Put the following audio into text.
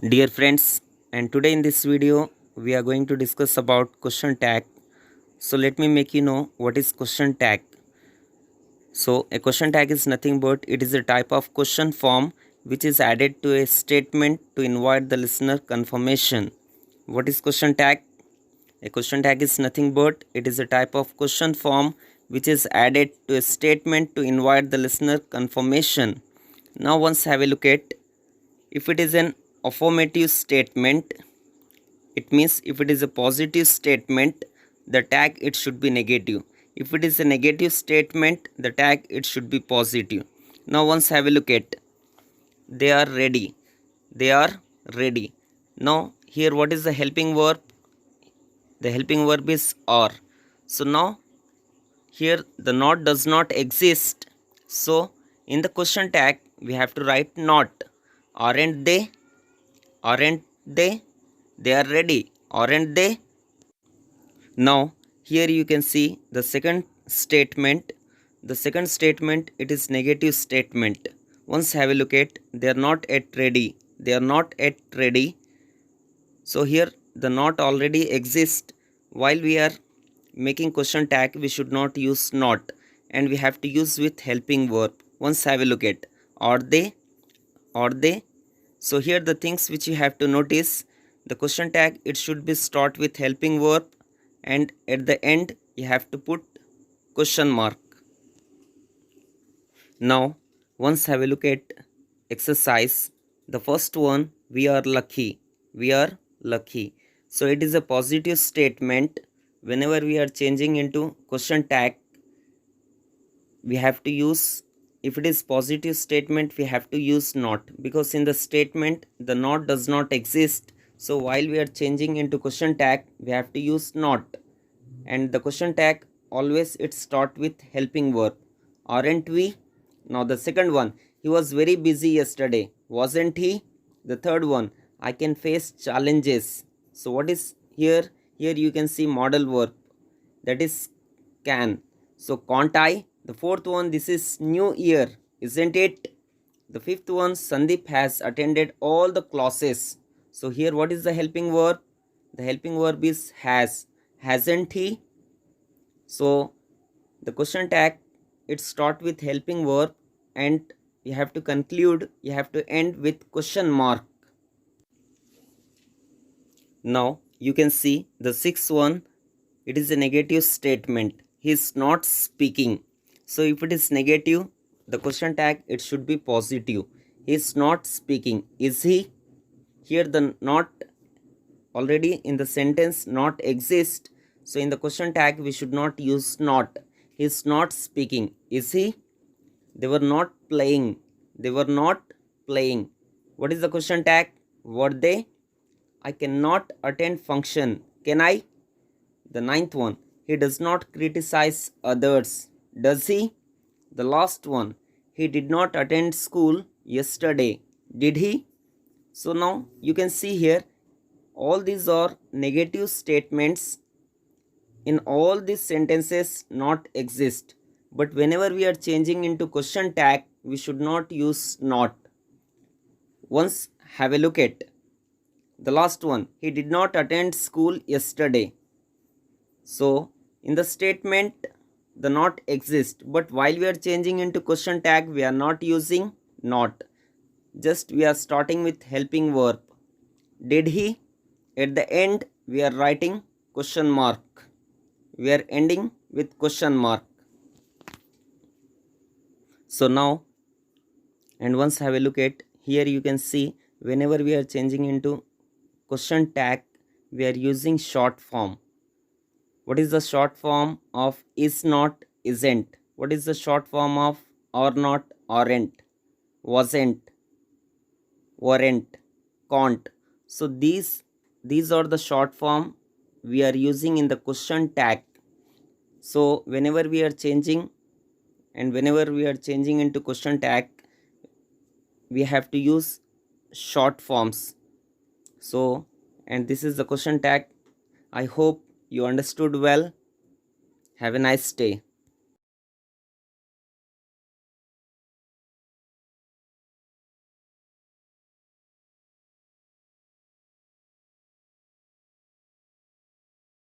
Dear friends, and today in this video we are going to discuss about question tag. So let me make you know what is question tag. So a question tag is nothing but it is a type of question form which is added to a statement to invite the listener confirmation. What is question tag? A question tag is nothing but it is a type of question form which is added to a statement to invite the listener confirmation. Now once have a look at if it is an affirmative statement. It means if it is a positive statement, the tag it should be negative. If it is a negative statement, the tag it should be positive. Now once have a look at they are ready. They are ready. Now here what is the helping verb? The helping verb is are. So now here the not does not exist. So in the question tag we have to write not. Aren't they? Aren't they? They are ready. Aren't they? Now here you can see the second statement. The second statement it is negative statement. Once have a look at they are not yet ready. They are not yet ready. So here the not already exists. While we are making question tag we should not use not and we have to use with helping verb. Once have a look at are they? Are they? So here the things which you have to notice, the question tag it should be start with helping verb and at the end you have to put question mark. Now once have a look at exercise. The first one, we are lucky. We are lucky. So it is a positive statement. Whenever we are changing into question tag, we have to use, if it is positive statement we have to use not, because in the statement the not does not exist. So while we are changing into question tag we have to use not, and the question tag always it start with helping verb. Aren't we? Now the second one, he was very busy yesterday, wasn't he? The third one, I can face challenges. So what is here? Here you can see modal verb, that is can. So can't I? The fourth one, this is new year, isn't it? The fifth one, Sandeep has attended all the classes. So here what is the helping verb? The helping verb is has. Hasn't he? So the question tag it start with helping verb and you have to conclude, you have to end with question mark. Now you can see the sixth one, it is a negative statement. He is not speaking. So if it is negative, the question tag it should be positive. He is not speaking. Is he? Here the not already in the sentence not exist. So in the question tag we should not use not. He is not speaking. Is he? They were not playing. They were not playing. What is the question tag? Were they? I cannot attend function. Can I? The ninth one, he does not criticize others. Does he? The last one, he did not attend school yesterday. Did he? So now you can see here, all these are negative statements. In all these sentences not exist. But whenever we are changing into question tag, we should not use not. Once have a look at the last one, he did not attend school yesterday. So in the statement the not exists, but while we are changing into question tag we are not using not, just we are starting with helping verb. Did he? At the end we are writing question mark. We are ending with question mark. So now, and once have a look at here, you can see whenever we are changing into question tag we are using short form. What is the short form of is not, isn't? What is the short form of are not, aren't, wasn't, weren't, can't? So these are the short form we are using in the question tag. So whenever we are changing and whenever we are changing into question tag, we have to use short forms. So, and this is the question tag. I hope you understood well. Have a nice day.